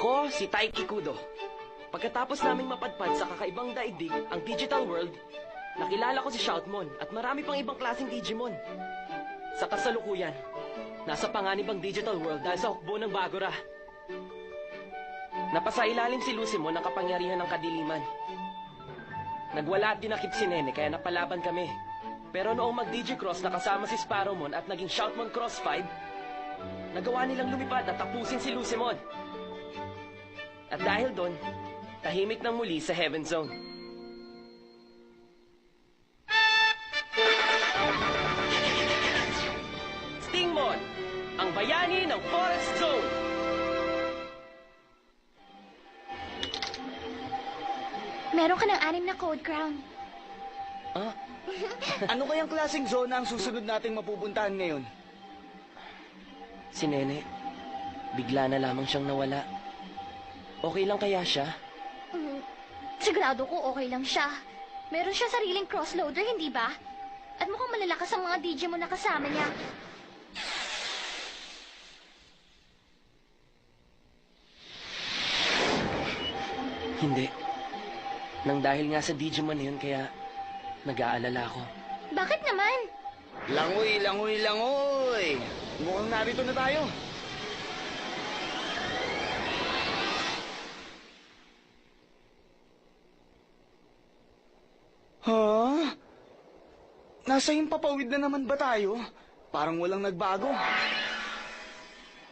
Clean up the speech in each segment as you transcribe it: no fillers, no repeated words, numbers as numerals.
Ako, si Taiki Kudo. Pagkatapos naming mapadpad sa kakaibang daigdig, ang digital world, nakilala ko si Shoutmon at marami pang ibang klaseng Digimon. Sa kasalukuyan, nasa panganib ang digital world dahil sa hukbo ng Bagora. Napasailalim si Lucimon ng kapangyarihan ng kadiliman. Nagwala at dinakip si Nene kaya napalaban kami. Pero noong mag-Digicross nakasama si Sparrowmon at naging Shoutmon Cross 5, nagawa nilang lumipad at tapusin si Lucimon. At dahil doon, tahimik nang muli sa Heaven Zone. Stingmon, ang bayani ng Forest Zone. Meron ka ng 6 na code crown. Ah? Ano kayang klaseng zona ang susunod nating mapupuntahan ngayon? Si Nene, bigla na lamang siyang nawala. Okay lang kaya siya? Sigurado ko okay lang siya. Meron siya sariling crossloader, hindi ba? At mukhang malalakas ang mga Digimon na kasama niya. Hindi. Nang dahil nga sa Digimon na yun, kaya nag-aalala ako. Bakit naman? Langoy, langoy, langoy! Mukhang narito na tayo. Huh? Nasa himpapawid na naman ba tayo? Parang walang nagbago.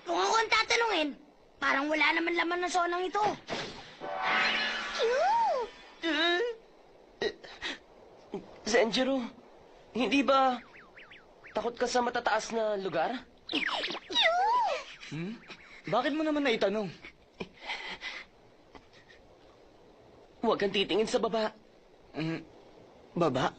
Kung ako ang tatanungin, parang wala naman laman ng zonang ito. Zenjiro, hindi ba takot ka sa matataas na lugar? Bakit mo naman naitanong? Huwag kang titingin sa baba. Baba?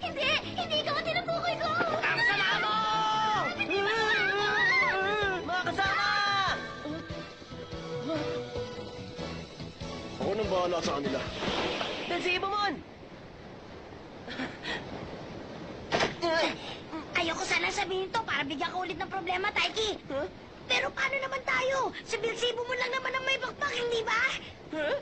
Hindi! Hindi ikaw ang tinutukoy ko! Ang sama mo! Mga kasama! Ako nang bahala sa kanila. Densibomon! Ayoko sana sabihin to para bigyan ka ulit ng problema, Taiki. Huh? Pero paano naman tayo? Si Bilsibo mo lang naman ang may bakbak, hindi ba? Huh?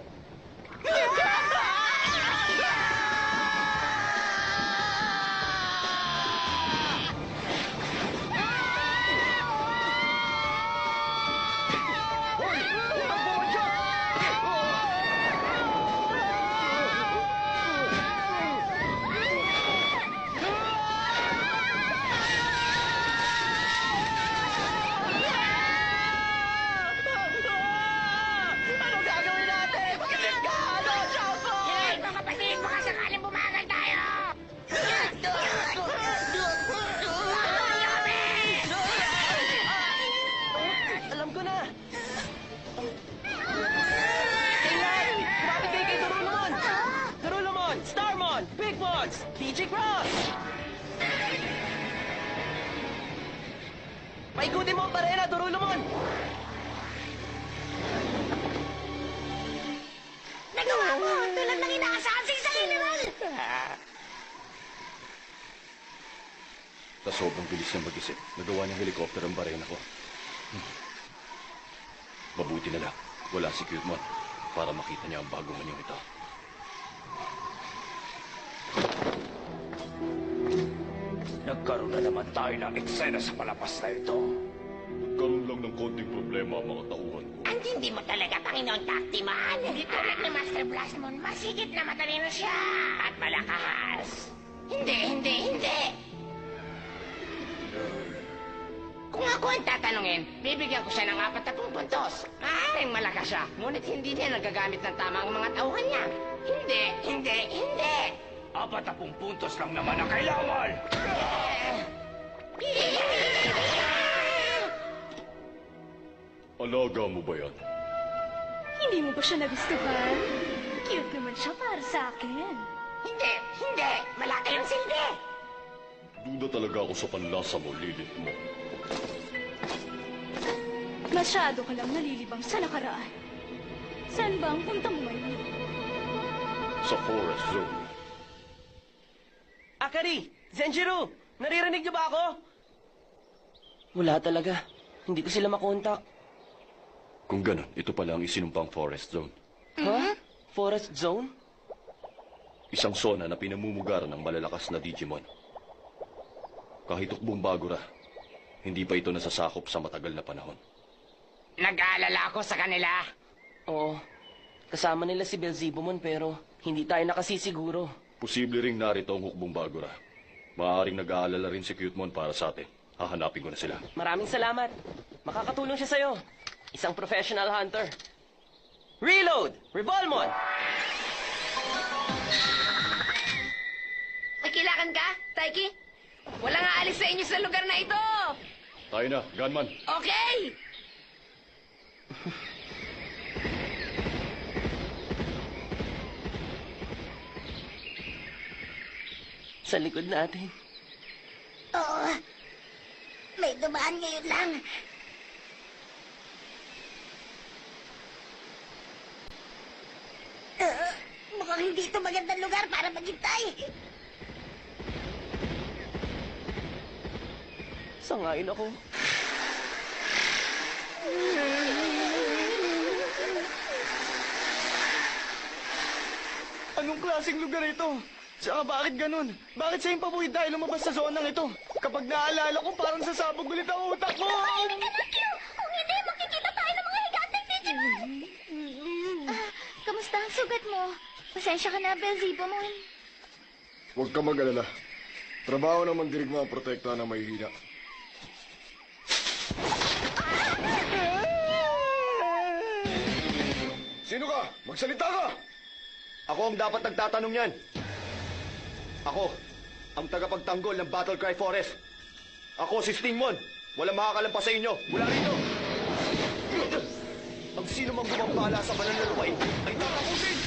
Ano gagawin natin? Kilit ka! Ano, Choco? Hey, mga kapatid, baka sakaling bumagal tayo! Alam ko na! Kailan! Kumapigay kay Dorulumon! Dorulumon! Starmon! Big Mods! Digicross! Paikutin mo ang barena, Dorulumon! Nagawa mo! Tulad ng inaasahan sa isang general! Sa sobrang bilis niyang mag-isip, nagawa niyang helicopter ang barena ko. Mabuti na lang, wala si Cutemon para makita niya ang bagong anyong ito. Nagkaroon na naman tayo ng eksena sa palabas na ito. Nagkaroon lang ng konting problema ang mga tauhan ko. Ang hindi mo talaga, Panginoon Taktiman. Hindi tulad ni Master Blastmon, masigit na matalino siya. At malakas. Hindi. Kung ako ang tatanungin, bibigyan ko siya ng 40 puntos. Maaaring malakas siya, ngunit hindi niya nagagamit ng tama ang mga tauhan niya. Hindi. 40 puntos lang naman ang kailangan! Alaga mo ba yan? Hindi mo ba siya nagustuhan? Cute naman siya para sa akin. Hindi. Malaki Duda talaga ako sa panlasa mo, Lilith mo. Masyado ka lang nalilibang sa nakaraan. Saan ba ang punta mo ngayon? Sa Forest Zone. Akari! Zenjiro! Naririnig niyo ba ako? Wala talaga. Hindi ko sila makontak. Kung ganun, ito pala ang isinumpang Forest Zone. Ha? Forest Zone? Isang zona na pinamumugaran ng malalakas na Digimon. Kahit ukbong Bagura, hindi pa ito nasasakop sa matagal na panahon. Nag-aalala ako sa kanila. Oo. Kasama nila si Belzebumon pero hindi tayo nakasisiguro. Posible ring narito ang hukbong Bagura. Maaaring nag-aalala rin si Cutemon para sa atin. Hahanapin ko na sila. Maraming salamat. Makakatulong siya sa'yo. Isang professional hunter. Reload! Revolmon! May kailangan ka, Taiki? Walang aalis sa inyo sa lugar na ito! Tayo na, Gunman. Okay! Sa likod natin. Oo. May dumaan ngayon lang. Mukhang hindi ito magandang lugar para maghintay. Sangayon ako. Anong klaseng lugar ito? Tsaka bakit ganun? Bakit sa pabuhay tayo lumabas sa zonang ito? Kapag naalala ko, parang sasabog ulit ang utak ko! Kung hindi, makikita tayo ng mga higanteng Digimon! Kamusta ang sugat mo? Pasensya ka na, Belzebumon. Huwag ka mag-alala. Trabaho ng mandirigma ang protekta ng mahihina. Sino ka? Magsalita ka! Ako ang dapat nagtatanong yan. Ako, ang tagapagtanggol ng Battle Cry Forest. Ako si Stingmon. Walang makakalampas sa inyo. Mula rito. Ang sino mang gumambala sa mananalupain ay tatapusin!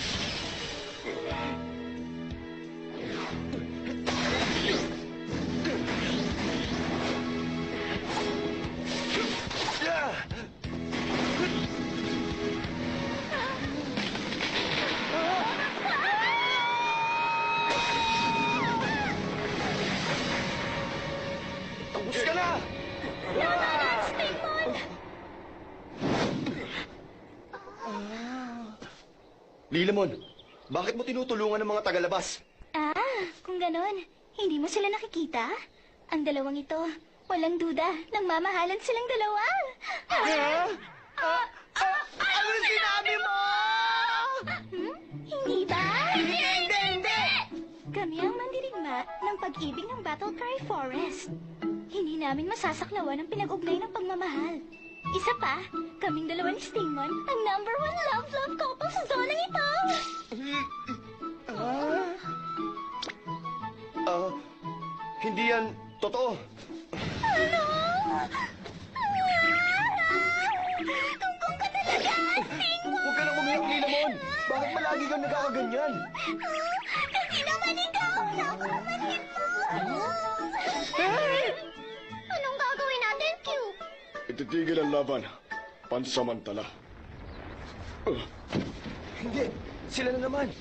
Tapos ka na! Lilamon, bakit mo tinutulungan ng mga tagalabas? Kung ganon, hindi mo sila nakikita? Ang dalawang ito, walang duda, nagmamahalan silang dalawa. Ano sinabi mo? Hindi ba? Hindi! Kami ang mandirigma ng pag-ibig ng Battle Cry Forest. Hindi namin masasaklawan ang pinag-ugnay ng pagmamahal. Isa pa, kaming dalawa ni Stingmon ang #1 love couple sa zonang ito. Hindi yan totoo. Ano? Tungkong ka talaga, Stingmon! Huwag ka nang umiyak, Lilamon. Bakit palagi kang nagkakaganyan? Kasi naman ikaw, napapansin mo. Anong gagawin natin, Q? Ititigil ang laban. Pansamantala. Hindi, sila na naman.